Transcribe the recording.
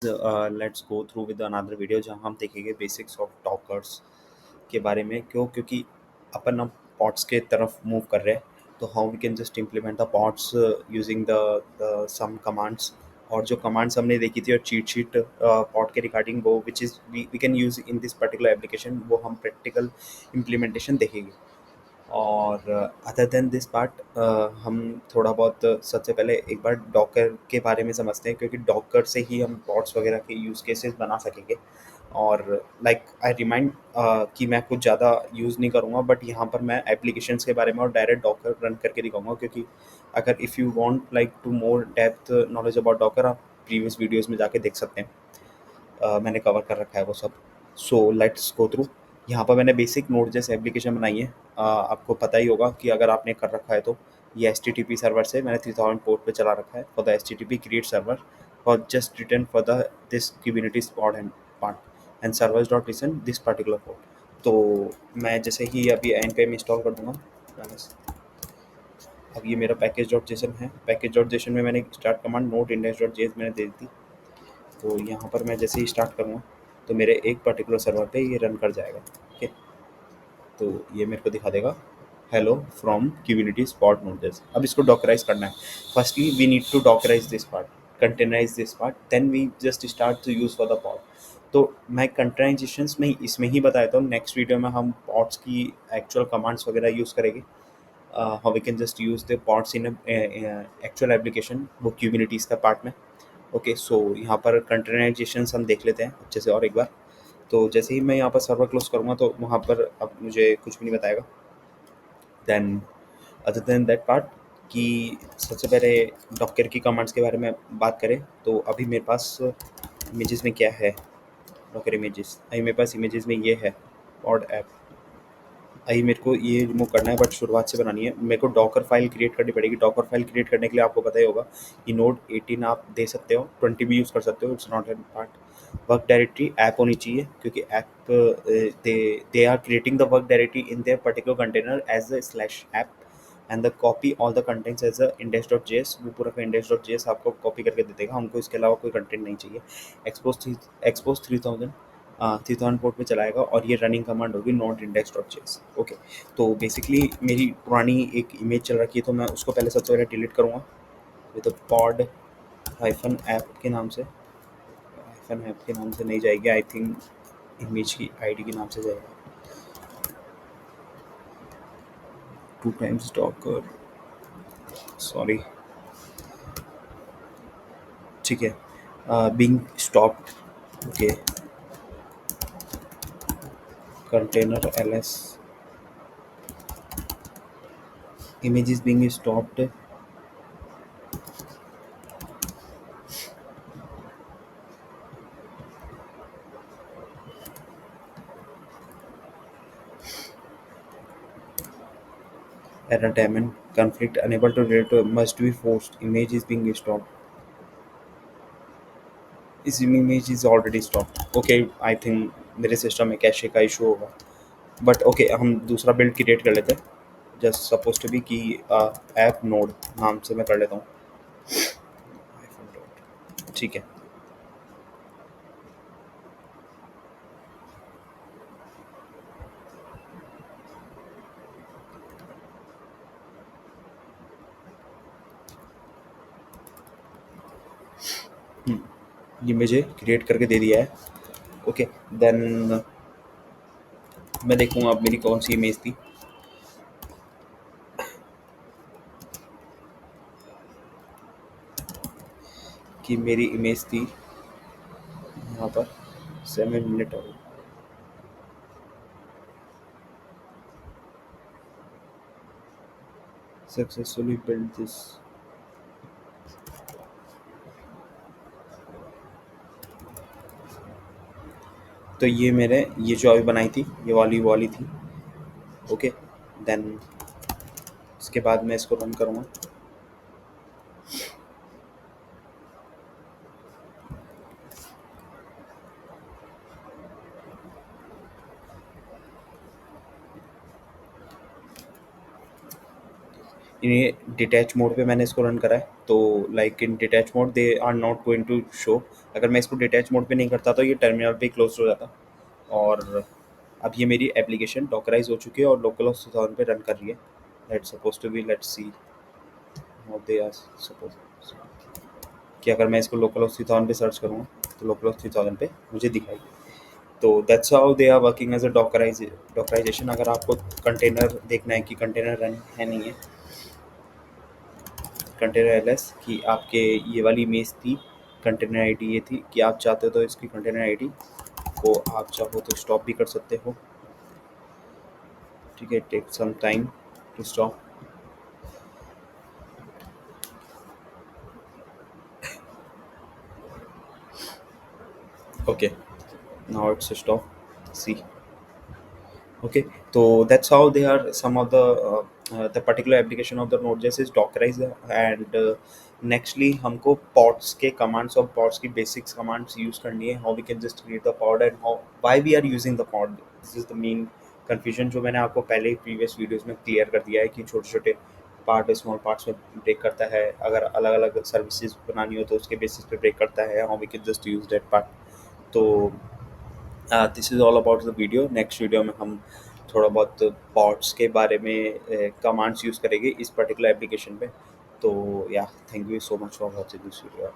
Let's go through with another video जहां हम देखेंगे बेसिक्स ऑफ डॉकर्स के बारे में। क्योंकि अपन अब पॉट्स के तरफ मूव कर रहे हैं, तो how we can just implement the pods using the some commands. और जो कमांड्स हमने देखी थी और चीट शीट पॉट के रिगार्डिंग, वो which is we can use in this particular application, वो हम प्रैक्टिकल इम्प्लीमेंटेशन देखेंगे। और अदर देन दिस पार्ट हम थोड़ा बहुत सबसे पहले एक बार डॉकर के बारे में समझते हैं, क्योंकि डॉकर से ही हम बॉट्स वगैरह के यूज़ केसेस बना सकेंगे। और लाइक आई रिमाइंड कि मैं कुछ ज़्यादा यूज़ नहीं करूँगा, बट यहाँ पर मैं एप्लीकेशंस के बारे में और डायरेक्ट डॉकर रन करके दिखाऊंगा। क्योंकि अगर if you want like to more depth knowledge about Docker, आप प्रीवियस वीडियोस में जाके देख सकते हैं। मैंने कवर कर रखा है वो सब। So let's go through. यहाँ पर मैंने बेसिक नोड जैसे एप्लीकेशन बनाई है। आपको पता ही होगा कि अगर आपने कर रखा है तो ये H T T P server से मैंने 3000 पोर्ट पे चला रखा है। For the H T T P create server for just return for the this क्यूबिनिटी spot and part and servers dot listen this particular port. तो मैं जैसे ही अभी एन पे इंस्टॉल कर दूंगा। अब ये मेरा पैकेज डॉट जेसन है। पैकेज डॉट जेसन में मैंने start command not index dot जेस मैंने दे दी। तो यहाँ पर मैं जैसे ही स्टार्ट करूँगा तो मेरे एक पर्टिकुलर सर्वर पे ये रन कर जाएगा। ओके, तो ये मेरे को दिखा देगा hello from Kubernetes spot nodes. अब इसको डॉकराइज करना है। Firstly we need to dockerize this part, containerize this part, then we just start to use for the pod. तो मैं कंटेनराइजेशंस में इसमें ही बताया था। नेक्स्ट वीडियो में हम पॉड्स की एक्चुअल कमांड्स वगैरह यूज़ करेंगे। How we can just use the pods in actual application, वो क्यूबिनिटीज़ का पार्ट में। ओके, सो यहाँ पर कंटेनराइजेशन हम देख लेते हैं अच्छे से और एक बार। तो जैसे ही मैं यहाँ पर सर्वर क्लोज करूँगा तो वहाँ पर अब मुझे कुछ भी नहीं बताएगा। Then other than that part, कि सबसे पहले डॉकर की कमांड्स के बारे में बात करें तो अभी मेरे पास इमेजेस में क्या है। डॉकर इमेजेस, अभी मेरे पास इमेजेस में ये है पॉड ऐप। अभी मेरे को ये रिमूव करना है, बट शुरुआत से बनानी है। मेरे को डॉकर फाइल क्रिएट करनी पड़ेगी। डॉकर फाइल क्रिएट करने के लिए आपको पता ही होगा कि नोड 18 आप दे सकते हो, 20 भी यूज़ कर सकते हो, it's not an part. Work directory app होनी चाहिए, क्योंकि app they are creating the work directory in their particular container as a slash app and the copy all the contents as a index dot JS. वो पूरा का index dot JS आपको copy करके दे देगा। हमको इसके अलावा कोई कंटेंट नहीं चाहिए। एक्सपोज 3000 थीथॉन पोर्ट पे चलाएगा और ये रनिंग कमांड होगी note index dot JS. Okay, तो बेसिकली मेरी पुरानी एक इमेज चल रखी है, तो मैं उसको पहले सबसे पहले डिलीट करूँगा विद पॉड हाइफन ऐप के नाम से। हाइफन ऐप के नाम से नहीं जाएगी, आई थिंक इमेज की आईडी के नाम से जाएगा। टू टाइम्स डॉकर, सॉरी, ठीक है। Being stopped, okay, container LS image is being stopped error diamond conflict unable to relate to must be forced image is being stopped इस image is already stop. Okay, I think मेरे system में cache का issue होगा, but okay, हम दूसरा build create कर लेते हैं। जस्ट सपोज टू बी कि ऐप नोड नाम से मैं कर लेता हूँ। ठीक है। ये मुझे क्रिएट करके दे दिया है। ओके, देन मैं देखूँगा अब मेरी कौन सी इमेज थी। कि मेरी इमेज थी यहाँ पर 7 मिनट हो सक्सेसफुली बिल्ड दिस। तो ये मैंने ये जो अभी बनाई थी ये वाली थी। ओके, देन इसके बाद मैं इसको रन करूँगा। इन्हें डिटैच मोड पे मैंने इसको रन करा है, तो like in detach mode they are not going to show. अगर मैं इसको डिटैच मोड पे नहीं करता तो ये टर्मिनल पे क्लोज हो जाता। और अब ये मेरी एप्लीकेशन डॉकराइज हो चुकी है और लोकल होस्ट 2000 पे रन कर रही है। Let's suppose to be, let's see how they are suppose, कि अगर मैं इसको लोकल होस्ट 3000 पे सर्च करूँगा तो लोकल होस्ट 3000 पे मुझे दिखाएगी। तो that's how they are working as a dockerization. अगर आपको कंटेनर देखना है कि कंटेनर रन है नहीं है, कंटेनर एलएस की आपके ये वाली इमेज थी, कंटेनर आईडी ये थी कि आप चाहते हो तो इसकी कंटेनर आईडी को आप चाहो तो स्टॉप भी कर सकते हो। ठीक है, take some time to stop. Okay, now it's stop, see. Okay, so that's how they are some of the particular application of the Node.js is Dockerize, and nextly हमको pods के commands और pods की basics commands use करनी है, how we can just create the pod and how why we are using the pod. This is the main confusion जो मैंने आपको पहले ही previous videos में clear कर दिया है कि छोटे छोटे पार्ट स्मॉल पार्ट्स में ब्रेक करता है, अगर अलग अलग सर्विसेज बनानी हो तो उसके बेसिस पे ब्रेक करता है, how we can just use that part. तो this is all about the video. Next video में हम थोड़ा बहुत पॉड्स के बारे में कमांड्स यूज़ करेंगे इस पर्टिकुलर एप्लीकेशन पे। तो या thank you so much for watching this video.